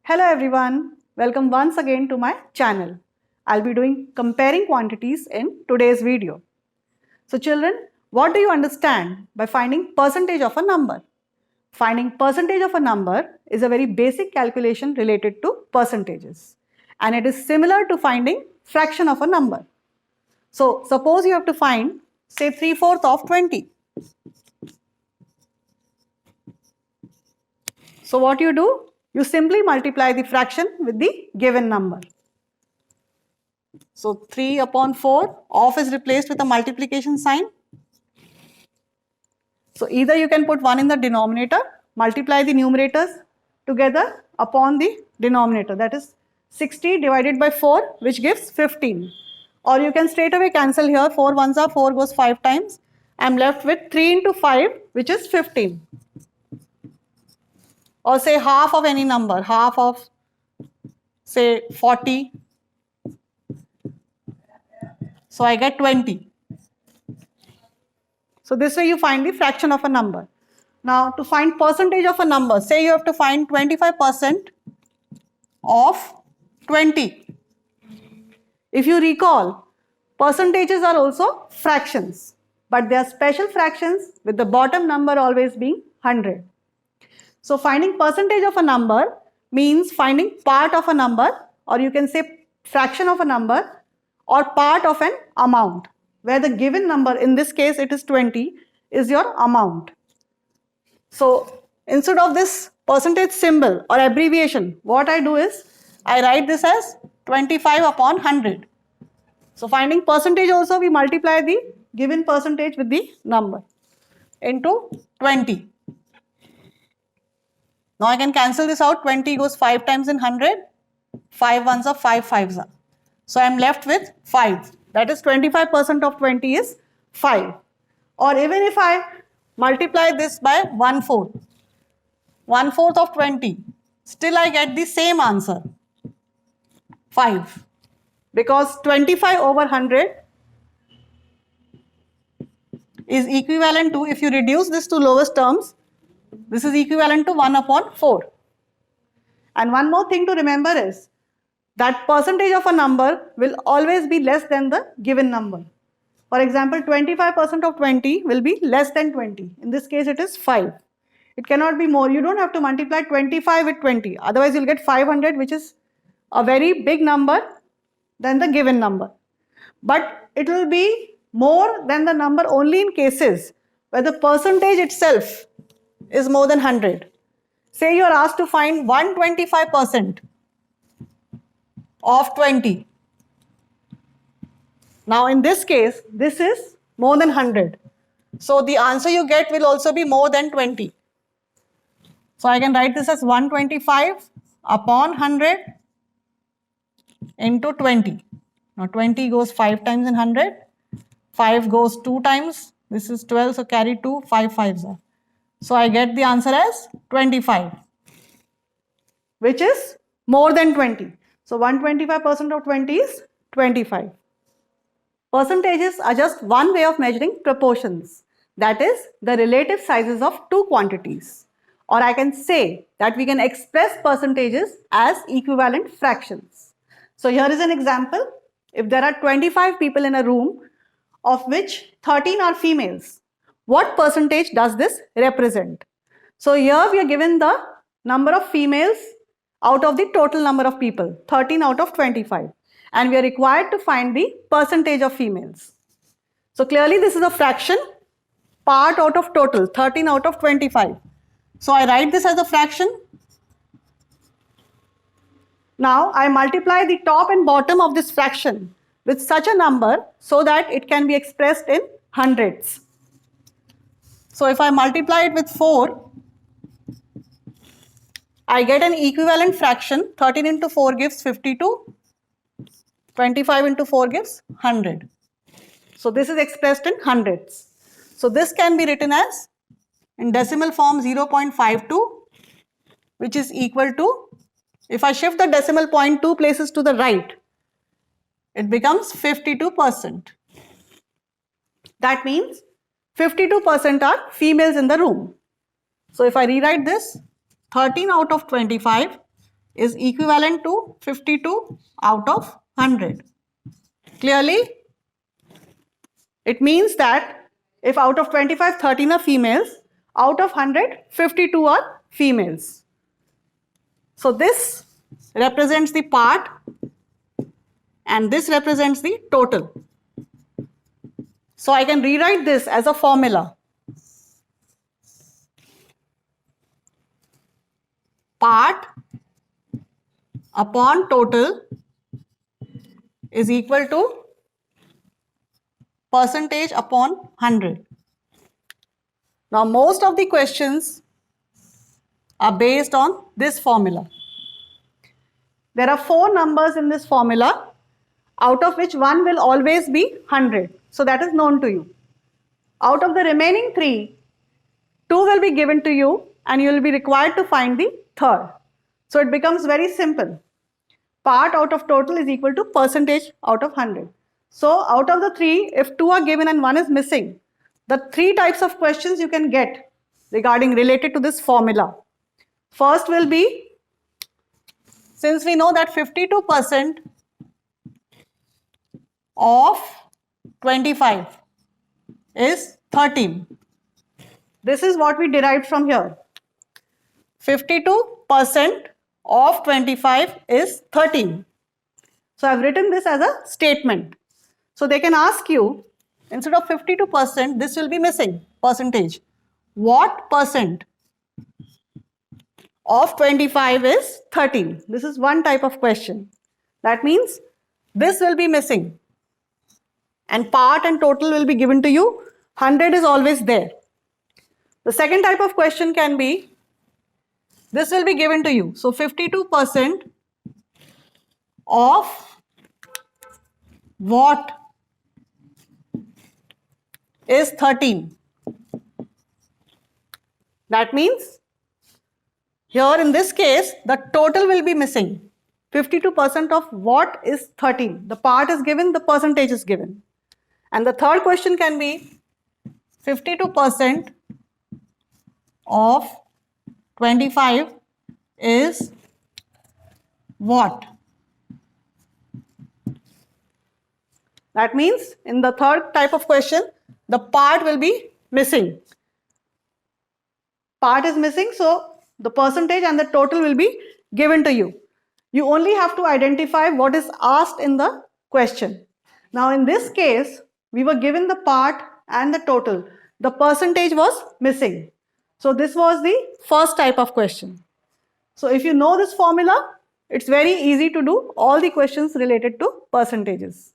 Hello everyone, welcome once again to my channel. I'll be doing comparing quantities in today's video. So children, what do you understand by finding percentage of a number? Finding percentage of a number is a very basic calculation related to percentages, and it is similar to finding fraction of a number. So suppose you have to find say 3/4 of 20. So what you do? You simply multiply the fraction with the given number. So 3 upon 4, off is replaced with a multiplication sign. So either you can put 1 in the denominator, multiply the numerators together upon the denominator, that is 60 divided by 4, which gives 15. Or you can straight away cancel here, 4 ones are 4 goes 5 times. I am left with 3 into 5, which is 15. Or say half of any number, half of say 40. So I get 20. So this way you find the fraction of a number. Now to find percentage of a number, say you have to find 25% of 20. If you recall, percentages are also fractions, but they are special fractions with the bottom number always being 100. So finding percentage of a number means finding part of a number, or you can say fraction of a number, or part of an amount, where the given number, in this case it is 20, is your amount. So instead of this percentage symbol or abbreviation, what I do is I write this as 25 upon 100. So finding percentage also, we multiply the given percentage with the number into 20. Now I can cancel this out. 20 goes 5 times in 100. 5 ones are 5 fives are. So I am left with 5. That is 25% of 20 is 5. Or even if I multiply this by 1/4. 1/4 of 20. Still I get the same answer. 5. Because 25 over 100 is equivalent to, if you reduce this to lowest terms, this is equivalent to 1 upon 4. And one more thing to remember is that percentage of a number will always be less than the given number. For example, 25% of 20 will be less than 20. In this case, it is 5. It cannot be more. You don't have to multiply 25 with 20. Otherwise, you'll get 500, which is a very big number than the given number. But it will be more than the number only in cases where the percentage itself is more than 100. Say you are asked to find 125% of 20. Now in this case, this is more than 100. So the answer you get will also be more than 20. So I can write this as 125 upon 100 into 20. Now 20 goes 5 times in 100. 5 goes 2 times. This is 12, so carry 2, 5 fives are. So I get the answer as 25, which is more than 20. So 125% of 20 is 25. Percentages are just one way of measuring proportions, that is the relative sizes of two quantities. Or I can say that we can express percentages as equivalent fractions. So here is an example. If there are 25 people in a room, of which 13 are females, what percentage does this represent? So here we are given the number of females out of the total number of people, 13 out of 25. And we are required to find the percentage of females. So clearly this is a fraction, part out of total, 13 out of 25. So I write this as a fraction. Now I multiply the top and bottom of this fraction with such a number so that it can be expressed in hundreds. So if I multiply it with 4, I get an equivalent fraction. 13 into 4 gives 52. 25 into 4 gives 100. So this is expressed in hundreds. So this can be written as, in decimal form, 0.52, which is equal to, if I shift the decimal point 2 places to the right, it becomes 52%. That means 52% are females in the room. So if I rewrite this, 13 out of 25 is equivalent to 52 out of 100. Clearly, it means that if out of 25, 13 are females, out of 100, 52 are females. So this represents the part and this represents the total. So I can rewrite this as a formula. Part upon total is equal to percentage upon 100. Now most of the questions are based on this formula. There are 4 numbers in this formula, out of which one will always be 100. So that is known to you. Out of the remaining 3, 2 will be given to you and you will be required to find the third. So it becomes very simple. Part out of total is equal to percentage out of 100. So out of the 3, if 2 are given and 1 is missing, the 3 types of questions you can get regarding related to this formula. First will be, since we know that 52% of 25 is 13. This is what we derived from here. 52% of 25 is 13. So I've written this as a statement. So they can ask you, instead of 52%, this will be missing, percentage. What percent of 25 is 13? This is one type of question. That means this will be missing. And part and total will be given to you. 100 is always there. The second type of question can be, this will be given to you. So 52% of what is 13. That means here in this case the total will be missing. 52% of what is 13. The part is given, the percentage is given. And the third question can be 52% of 25 is what? That means in the third type of question, the part will be missing. Part is missing, so the percentage and the total will be given to you. You only have to identify what is asked in the question. Now in this case, we were given the part and the total. The percentage was missing. So this was the first type of question. So if you know this formula, it's very easy to do all the questions related to percentages.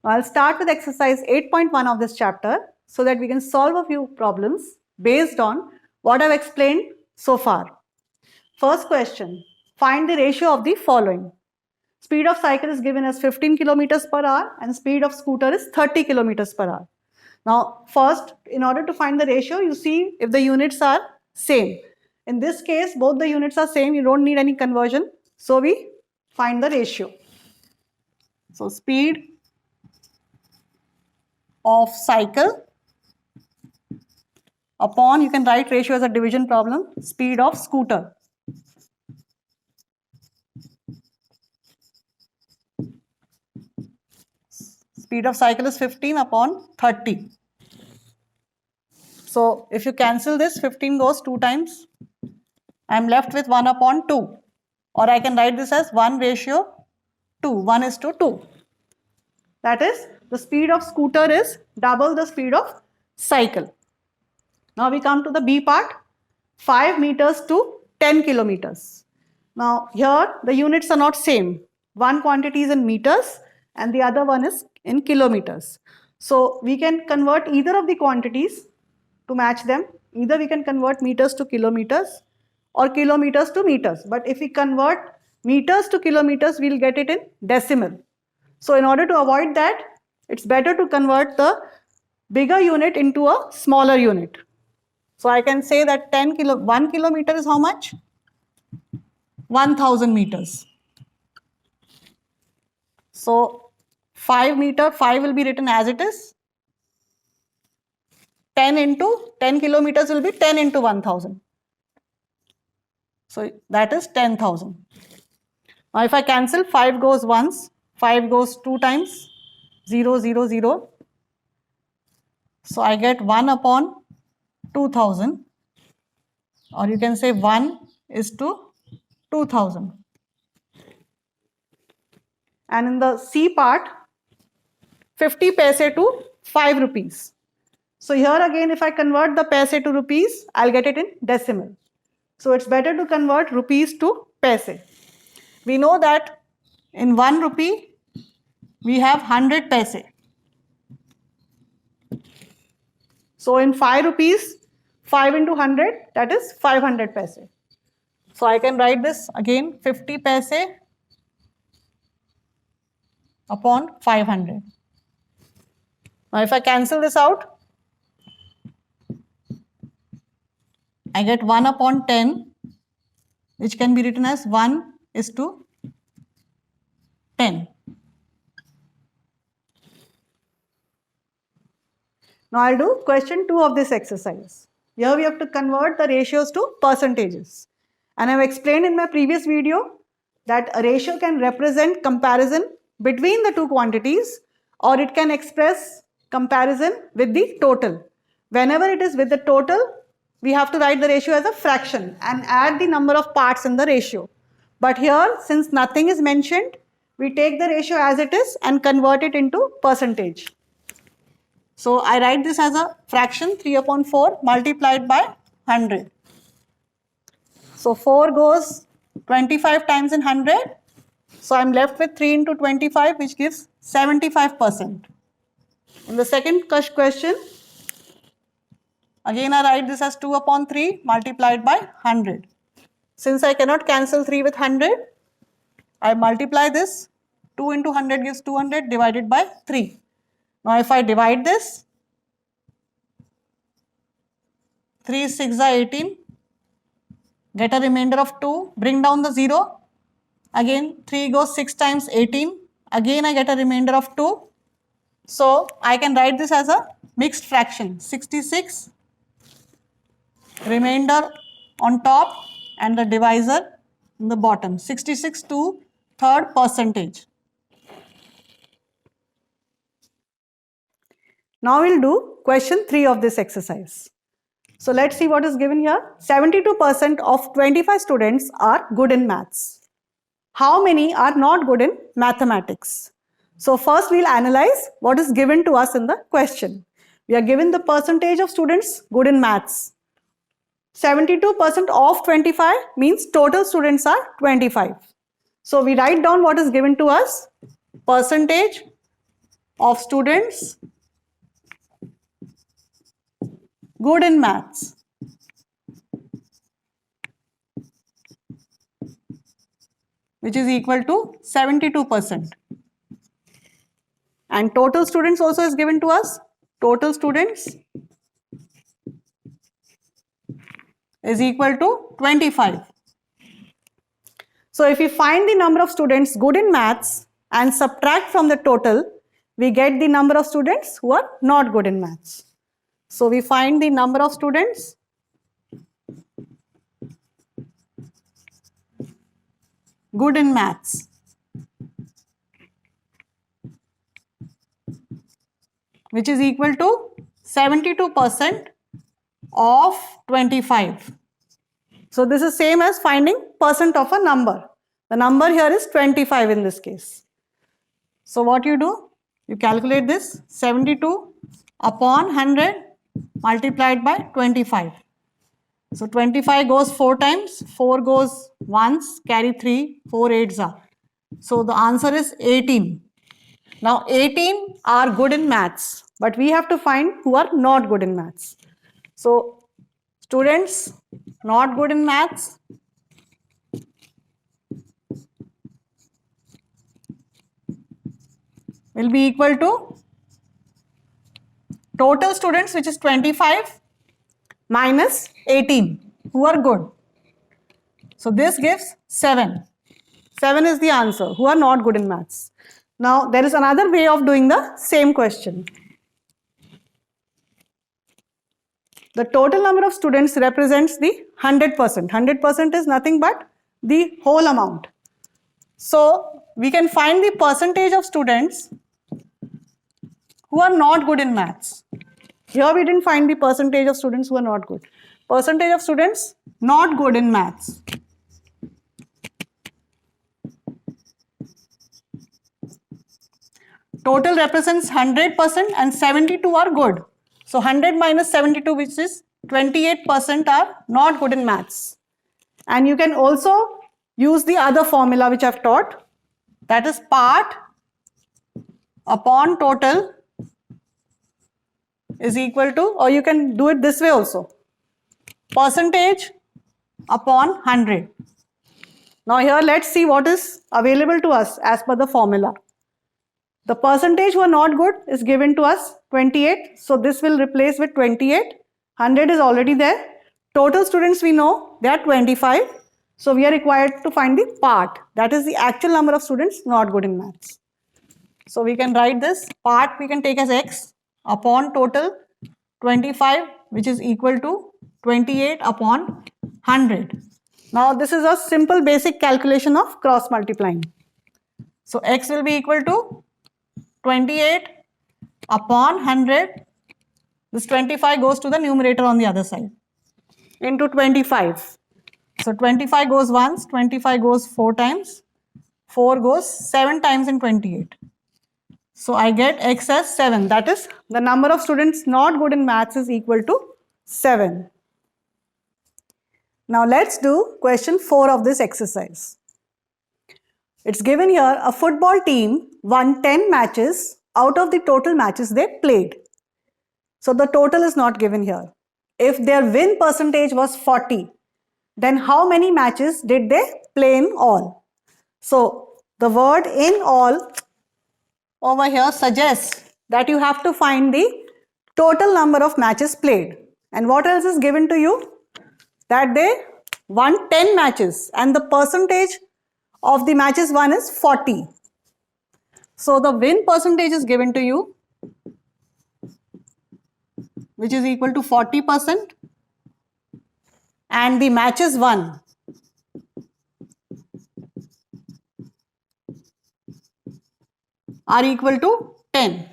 I'll start with exercise 8.1 of this chapter so that we can solve a few problems based on what I've explained so far. First question, find the ratio of the following. Speed of cycle is given as 15 kilometers per hour and speed of scooter is 30 kilometers per hour. Now first, in order to find the ratio, you see if the units are same. In this case, both the units are same, you don't need any conversion. So we find the ratio. So speed of cycle upon, you can write ratio as a division problem, speed of scooter. Speed of cycle is 15 upon 30. So if you cancel this, 15 goes 2 times. I am left with 1 upon 2. Or I can write this as 1 ratio 2, 1 is to 2. That is, the speed of scooter is double the speed of cycle. Now we come to the B part, 5 meters to 10 kilometers. Now here the units are not same. One quantity is in meters and the other one is in kilometers. So we can convert either of the quantities to match them. Either we can convert meters to kilometers or kilometers to meters. But if we convert meters to kilometers, we'll get it in decimal. So in order to avoid that, it's better to convert the bigger unit into a smaller unit. So I can say that 1 kilometer is how much? 1000 meters. So 5 meter, 5 will be written as it is. 10 kilometers will be 10 into 1000. So that is 10,000. Now if I cancel, 5 goes once, 5 goes 2 times, 0, 0, 0. So I get 1 upon 2000, or you can say 1 is to 2000. And in the C part, 50 paise to 5 rupees. So here again, if I convert the paise to rupees, I'll get it in decimal. So it's better to convert rupees to paise. We know that in 1 rupee, we have 100 paise. So in 5 rupees, 5 into 100, that is 500 paise. So I can write this again, 50 paise upon 500. Now if I cancel this out, I get 1 upon 10, which can be written as 1 is to 10. Now I'll do question 2 of this exercise. Here we have to convert the ratios to percentages. And I've explained in my previous video that a ratio can represent comparison between the two quantities, or it can express comparison with the total. Whenever it is with the total, we have to write the ratio as a fraction and add the number of parts in the ratio. But here, since nothing is mentioned, we take the ratio as it is and convert it into percentage. So I write this as a fraction, 3 upon 4 multiplied by 100. So 4 goes 25 times in 100. So I'm left with 3 into 25, which gives 75%. In the second question, again I write this as 2 upon 3 multiplied by 100. Since I cannot cancel 3 with 100, I multiply this. 2 into 100 gives 200 divided by 3. Now if I divide this, 3 6 are 18, get a remainder of 2, bring down the 0, again 3 goes 6 times 18, again I get a remainder of 2. So I can write this as a mixed fraction, 66, remainder on top and the divisor in the bottom, 66 to third percentage. Now we'll do question 3 of this exercise. So let's see what is given here. 72% of 25 students are good in maths. How many are not good in mathematics? So first we'll analyze what is given to us in the question. We are given the percentage of students good in maths. 72% of 25 means total students are 25. So we write down what is given to us. Percentage of students good in maths. Which is equal to 72%. And total students also is given to us. Total students is equal to 25. So if we find the number of students good in maths and subtract from the total, we get the number of students who are not good in maths. So we find the number of students good in maths, which is equal to 72% of 25. So this is same as finding percent of a number. The number here is 25 in this case. So what you do? You calculate this, 72 upon 100 multiplied by 25. So 25 goes 4 times, 4 goes once, carry 3, 4 8s are. So the answer is 18. Now 18 are good in maths, but we have to find who are not good in maths. So students not good in maths will be equal to total students, which is 25, minus 18 who are good. So this gives 7. 7 is the answer, who are not good in maths. Now there is another way of doing the same question. the total number of students represents the 100%. 100% is nothing but the whole amount. So we can find the percentage of students who are not good in maths. Here we didn't find the percentage of students who are not good. Percentage of students not good in maths. Total represents 100% and 72 are good. So 100 minus 72, which is 28%, are not good in maths. And you can also use the other formula which I've taught, that is part upon total is equal to, or you can do it this way also, percentage upon 100. Now here let's see what is available to us as per the formula. The percentage who are not good is given to us 28. So this will replace with 28. 100 is already there. Total students we know they are 25. So we are required to find the part. That is the actual number of students not good in maths. So we can write this part, we can take as x upon total 25, which is equal to 28 upon 100. Now this is a simple basic calculation of cross multiplying. So x will be equal to 28 upon 100. This 25 goes to the numerator on the other side into 25. So 25 goes once, 25 goes 4 times, 4 goes 7 times in 28. So I get x as 7. That is, the number of students not good in maths is equal to 7. Now let's do question 4 of this exercise. It's given here, a football team won 10 matches out of the total matches they played. So the total is not given here. If their win percentage was 40, then how many matches did they play in all? So the word in all over here suggests that you have to find the total number of matches played. And what else is given to you? That they won 10 matches and the percentage of the matches won is 40. So the win percentage is given to you, which is equal to 40%, and the matches won are equal to 10.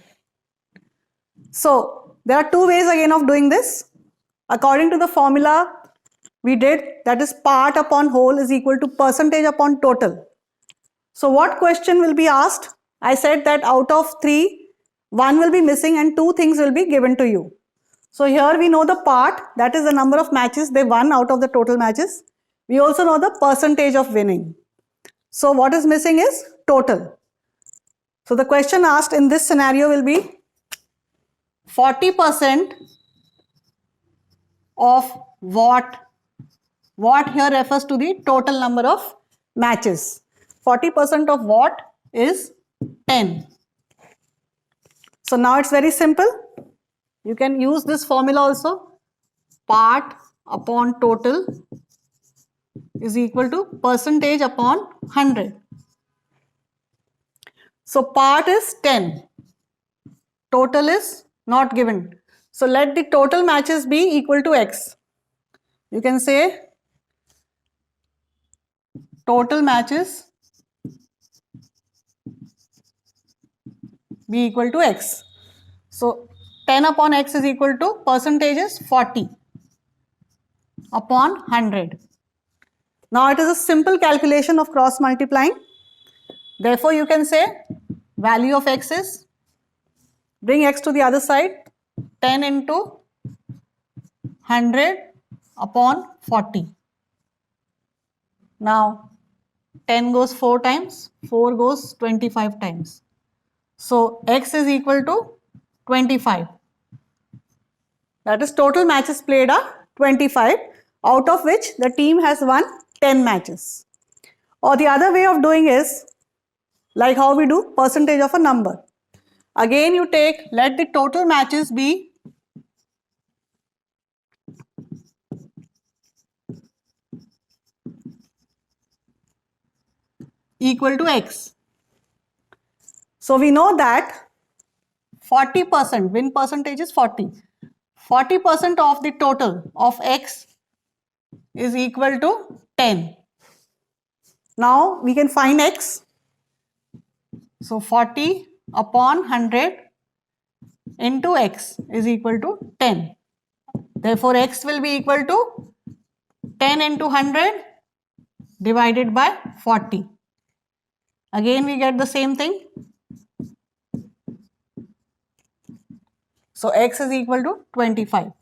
So there are two ways again of doing this. According to the formula we did, that is part upon whole is equal to percentage upon total. So what question will be asked? I said that out of 3, 1 will be missing and 2 things will be given to you. So here we know the part, that is the number of matches they won out of the total matches. We also know the percentage of winning. So what is missing is total. So the question asked in this scenario will be 40% of what? What here refers to the total number of matches. 40% of what is 10. So now it's very simple. You can use this formula also. Part upon total is equal to percentage upon 100. So part is 10. Total is not given. So let the total matches be equal to x. You can say total matches be equal to x. So 10 upon x is equal to percentage is 40 upon 100. Now it is a simple calculation of cross multiplying. Therefore you can say value of x is, bring x to the other side, 10 into 100 upon 40. Now 10 goes 4 times, 4 goes 25 times. So x is equal to 25. That is, total matches played are 25, out of which the team has won 10 matches. Or the other way of doing is like how we do percentage of a number. Again you take, let the total matches be equal to x. So we know that 40%, win percentage is 40. 40% of the total of x is equal to 10. Now we can find x. So 40 upon 100 into x is equal to 10. Therefore, x will be equal to 10 into 100 divided by 40. Again, we get the same thing. So, x is equal to 25.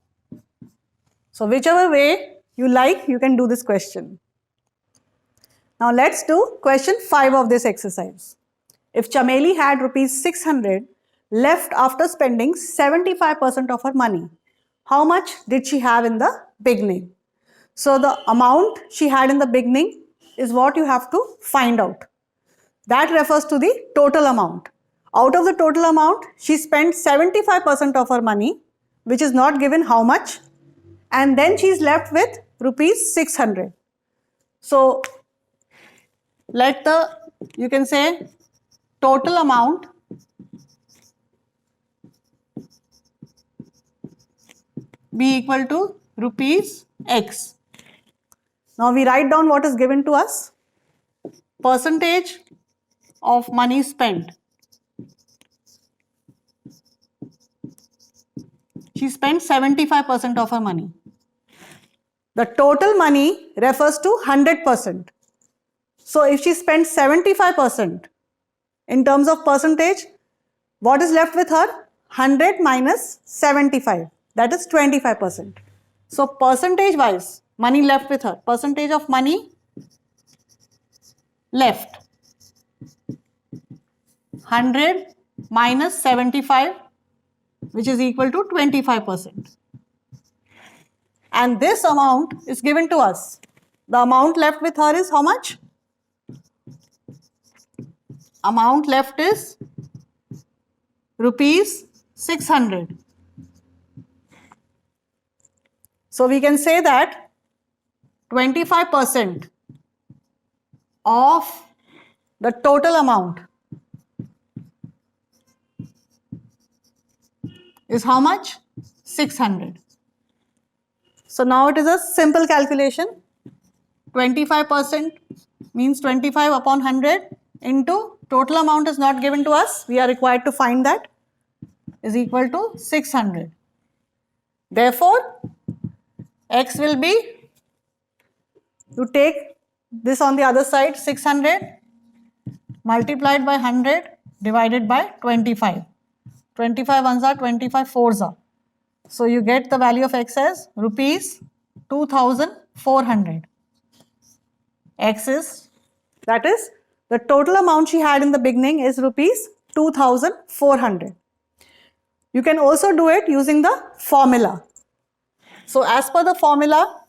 So, whichever way you like, you can do this question. Now, let's do question 5 of this exercise. If Chameli had rupees 600 left after spending 75% of her money, how much did she have in the beginning? So, the amount she had in the beginning is what you have to find out. That refers to the total amount. Out of the total amount, she spent 75% of her money, which is not given how much, and then she is left with rupees 600. So, you can say total amount be equal to rupees x. Now we write down what is given to us. Percentage of money spent. She spent 75% of her money. The total money refers to 100%. So if she spent 75%, in terms of percentage, what is left with her? 100 minus 75, that is 25%. So percentage wise, money left with her, percentage of money left, 100 minus 75, which is equal to 25%. And this amount is given to us. The amount left with her is how much? Amount left is rupees 600. So we can say that 25% of the total amount is how much? 600. So now it is a simple calculation. 25% means 25 upon 100 into total amount is not given to us. We are required to find that is equal to 600. Therefore, x will be, you take this on the other side, 600 multiplied by 100 divided by 25. 25 ones are 25 fours are. So you get the value of x as rupees 2400. X is, that is, the total amount she had in the beginning is rupees 2400. You can also do it using the formula. So as per the formula,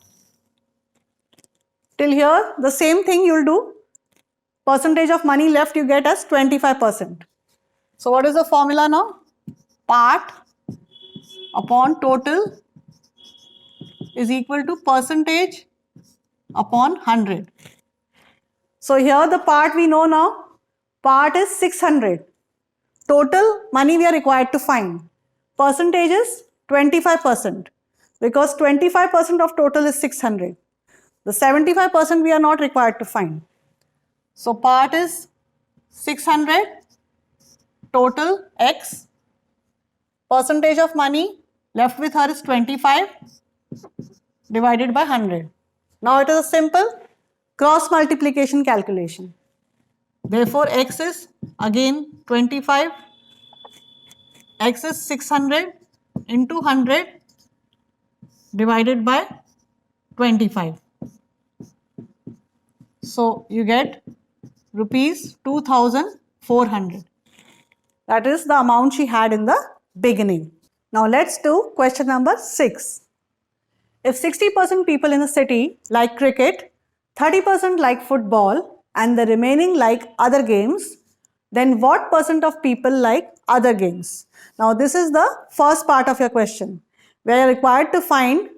till here the same thing you will do. Percentage of money left you get as 25%. So what is the formula now? Part upon total is equal to percentage upon 100. So here the part we know now, part is 600. Total money we are required to find. Percentage is 25% because 25% of total is 600. The 75% we are not required to find. So part is 600, total x, percentage of money left with her is 25 divided by 100. Now it is a simple cross multiplication calculation. Therefore, x is again 25, x is 600 into 100 divided by 25. So you get rupees 2400. That is the amount she had in the beginning. Now let's do question number 6. If 60% people in a city like cricket, 30% like football, and the remaining like other games, then what percent of people like other games? Now this is the first part of your question, where you are required to find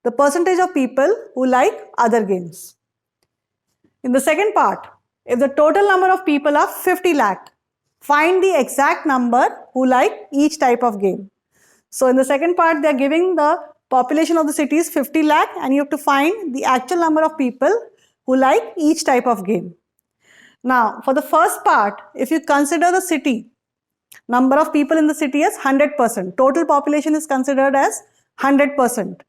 the percentage of people who like other games. In the second part, if the total number of people are 50 lakh, find the exact number who like each type of game. So in the second part, they are giving the population of the city is 50 lakh and you have to find the actual number of people who like each type of game. Now, for the first part, if you consider the city, number of people in the city as 100%. Total population is considered as 100%.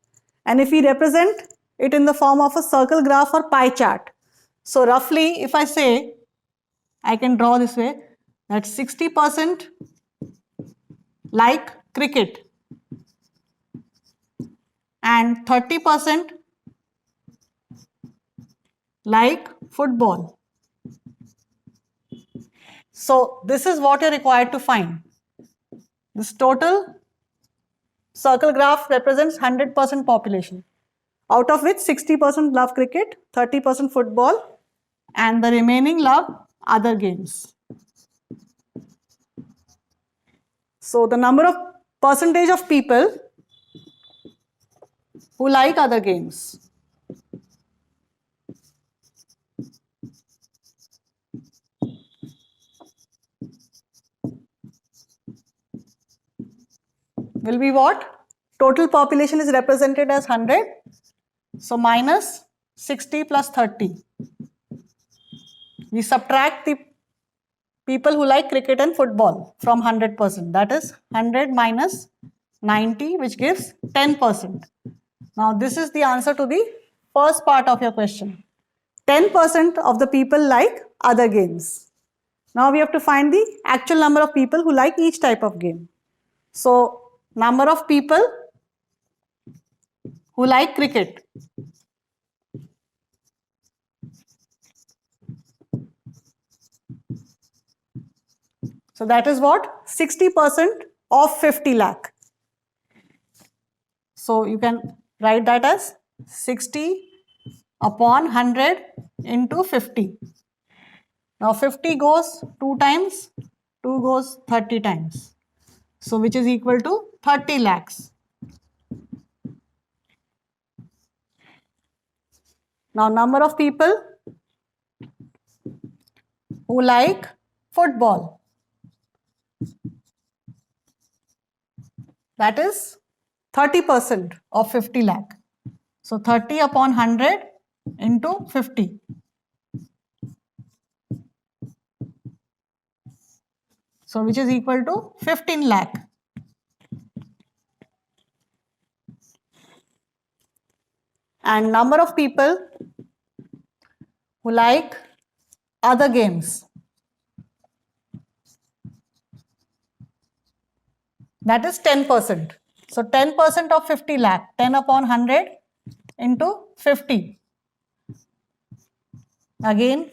And if we represent it in the form of a circle graph or pie chart. So roughly, if I say, I can draw this way, that 60% like cricket and 30% like football. So this is what you're required to find. This total circle graph represents 100% population, out of which 60% love cricket, 30% football, and the remaining love other games. So the number of percentage of people who like other games. Will be what? Total population is represented as 100. So minus 60 plus 30. We subtract the people who like cricket and football from 100%. That is 100 minus 90, which gives 10%. Now this is the answer to the first part of your question. 10% of the people like other games. Now we have to find the actual number of people who like each type of game. So number of people who like cricket. So that is what? 60% of 50 lakh. So you can write that as 60 upon 100 into 50. Now 50 goes 2 times, 2 goes 30 times. So which is equal to 30 lakhs. Now number of people who like football. That is 30% of 50 lakh. So 30 upon 100 into 50. So which is equal to 15 lakh. And number of people who like other games. That is 10%. So 10% of 50 lakh, 10 upon 100 into 50. Again,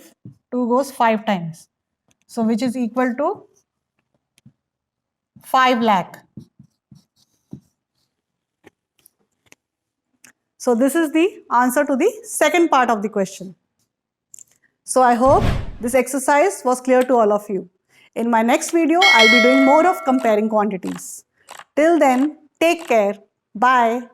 2 goes 5 times. So which is equal to 5 lakh. So this is the answer to the second part of the question. So I hope this exercise was clear to all of you. In my next video, I'll be doing more of comparing quantities. Till then, take care. Bye.